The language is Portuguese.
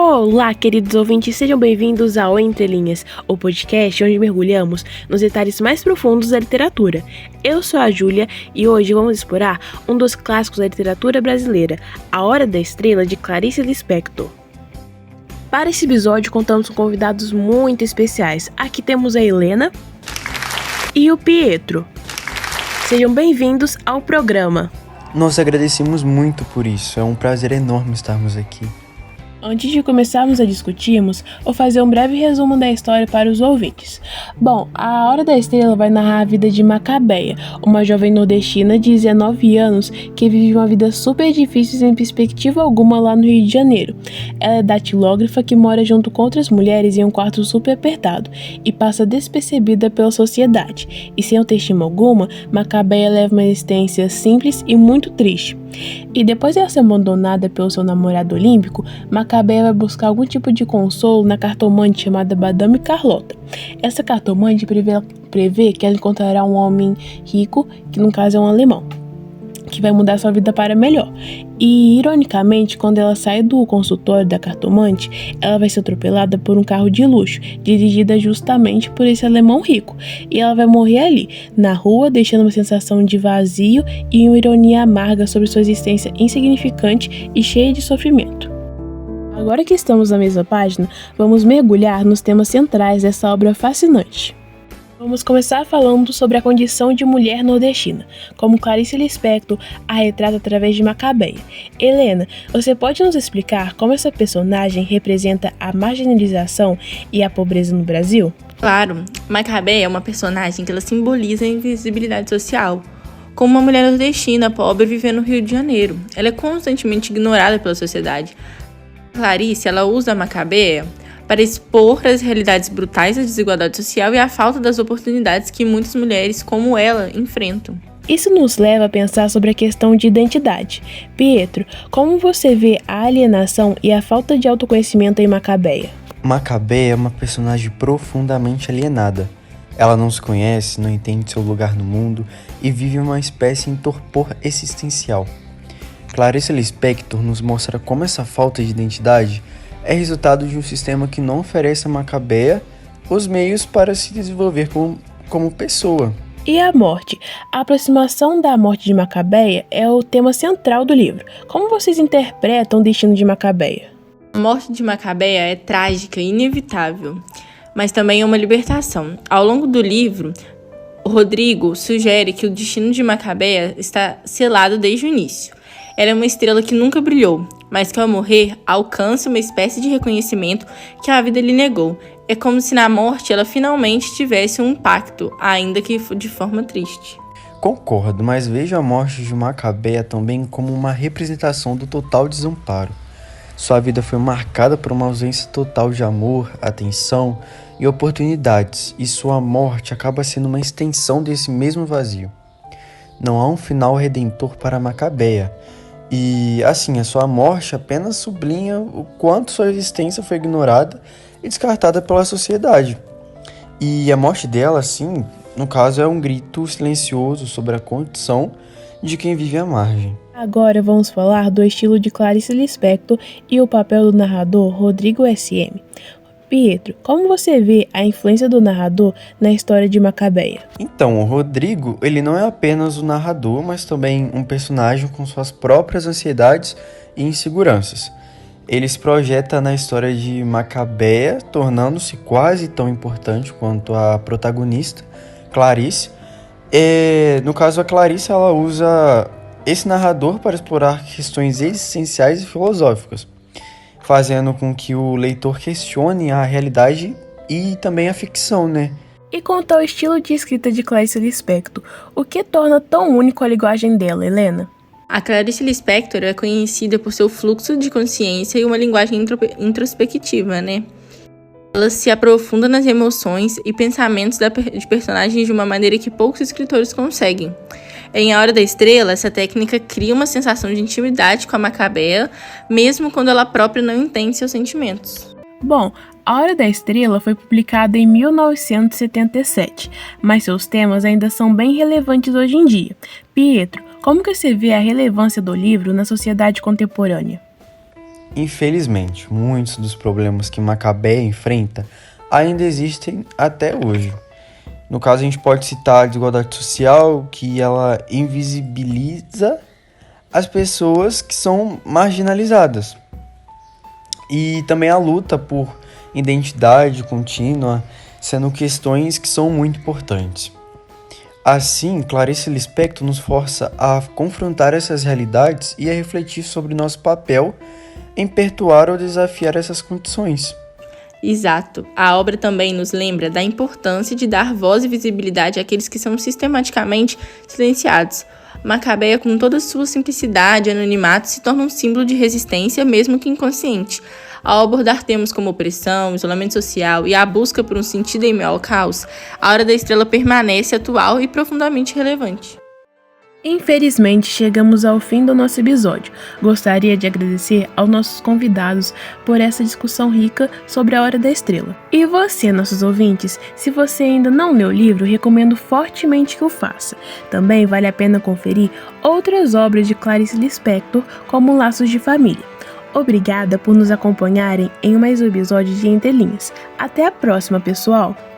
Olá, queridos ouvintes, sejam bem-vindos ao Entre Linhas, o podcast onde mergulhamos nos detalhes mais profundos da literatura. Eu sou a Júlia e hoje vamos explorar um dos clássicos da literatura brasileira, A Hora da Estrela, de Clarice Lispector. Para esse episódio, contamos com convidados muito especiais. Aqui temos a Helena e o Pietro. Sejam bem-vindos ao programa. Nós agradecemos muito por isso, é um prazer enorme estarmos aqui. Antes de começarmos a discutirmos, vou fazer um breve resumo da história para os ouvintes. Bom, A Hora da Estrela vai narrar a vida de Macabeia, uma jovem nordestina de 19 anos que vive uma vida super difícil sem perspectiva alguma lá no Rio de Janeiro. Ela é datilógrafa que mora junto com outras mulheres em um quarto super apertado e passa despercebida pela sociedade. E sem autoestima alguma, Macabeia leva uma existência simples e muito triste. E depois de ela ser abandonada pelo seu namorado olímpico, Macabeia vai buscar algum tipo de consolo na cartomante chamada Madame Carlota. Essa cartomante prevê que ela encontrará um homem rico, que no caso é um alemão, que vai mudar sua vida para melhor. E, ironicamente, quando ela sai do consultório da cartomante, ela vai ser atropelada por um carro de luxo, dirigida justamente por esse alemão rico. E ela vai morrer ali, na rua, deixando uma sensação de vazio e uma ironia amarga sobre sua existência insignificante e cheia de sofrimento. Agora que estamos na mesma página, vamos mergulhar nos temas centrais dessa obra fascinante. Vamos começar falando sobre a condição de mulher nordestina, como Clarice Lispector a retrata através de Macabeia. Helena, você pode nos explicar como essa personagem representa a marginalização e a pobreza no Brasil? Claro, Macabeia é uma personagem que ela simboliza a invisibilidade social. Como uma mulher nordestina pobre vivendo no Rio de Janeiro, ela é constantemente ignorada pela sociedade. Clarice, ela usa a Macabeia para expor as realidades brutais da desigualdade social e a falta das oportunidades que muitas mulheres como ela enfrentam. Isso nos leva a pensar sobre a questão de identidade. Pietro, como você vê a alienação e a falta de autoconhecimento em Macabeia? Macabeia é uma personagem profundamente alienada. Ela não se conhece, não entende seu lugar no mundo e vive uma espécie de torpor existencial. Clarice Lispector nos mostra como essa falta de identidade é resultado de um sistema que não oferece a Macabeia os meios para se desenvolver como pessoa. E a morte? A aproximação da morte de Macabeia é o tema central do livro. Como vocês interpretam o destino de Macabeia? A morte de Macabeia é trágica e inevitável, mas também é uma libertação. Ao longo do livro, Rodrigo sugere que o destino de Macabeia está selado desde o início. Ela é uma estrela que nunca brilhou, mas que ao morrer alcança uma espécie de reconhecimento que a vida lhe negou. É como se na morte ela finalmente tivesse um impacto, ainda que de forma triste. Concordo, mas vejo a morte de Macabeia também como uma representação do total desamparo. Sua vida foi marcada por uma ausência total de amor, atenção e oportunidades, e sua morte acaba sendo uma extensão desse mesmo vazio. Não há um final redentor para Macabeia. E, assim, a sua morte apenas sublinha o quanto sua existência foi ignorada e descartada pela sociedade. E a morte dela, assim, no caso, é um grito silencioso sobre a condição de quem vive à margem. Agora vamos falar do estilo de Clarice Lispector e o papel do narrador Rodrigo S.M. Pietro, como você vê a influência do narrador na história de Macabeia? Então, o Rodrigo, ele não é apenas o narrador, mas também um personagem com suas próprias ansiedades e inseguranças. Ele se projeta na história de Macabeia, tornando-se quase tão importante quanto a protagonista, Clarice. No caso, a Clarice, ela usa esse narrador para explorar questões existenciais e filosóficas, fazendo com que o leitor questione a realidade e também a ficção, né? E quanto ao estilo de escrita de Clarice Lispector, o que torna tão único a linguagem dela, Helena? A Clarice Lispector é conhecida por seu fluxo de consciência e uma linguagem introspectiva, né? Ela se aprofunda nas emoções e pensamentos de personagens de uma maneira que poucos escritores conseguem. Em A Hora da Estrela, essa técnica cria uma sensação de intimidade com a Macabeia, mesmo quando ela própria não entende seus sentimentos. Bom, A Hora da Estrela foi publicada em 1977, mas seus temas ainda são bem relevantes hoje em dia. Pietro, como que você vê a relevância do livro na sociedade contemporânea? Infelizmente, muitos dos problemas que Macabeia enfrenta ainda existem até hoje. No caso, a gente pode citar a desigualdade social, que ela invisibiliza as pessoas que são marginalizadas. E também a luta por identidade contínua, sendo questões que são muito importantes. Assim, Clarice Lispector nos força a confrontar essas realidades e a refletir sobre nosso papel em perpetuar ou desafiar essas condições. Exato. A obra também nos lembra da importância de dar voz e visibilidade àqueles que são sistematicamente silenciados. Macabeia, com toda sua simplicidade e anonimato, se torna um símbolo de resistência, mesmo que inconsciente. Ao abordar temas como opressão, isolamento social e a busca por um sentido em meio ao caos, A Hora da Estrela permanece atual e profundamente relevante. Infelizmente, chegamos ao fim do nosso episódio. Gostaria de agradecer aos nossos convidados por essa discussão rica sobre A Hora da Estrela. E você, nossos ouvintes, se você ainda não leu o livro, recomendo fortemente que o faça. Também vale a pena conferir outras obras de Clarice Lispector, como Laços de Família. Obrigada por nos acompanharem em mais um episódio de Entre Linhas. Até a próxima, pessoal!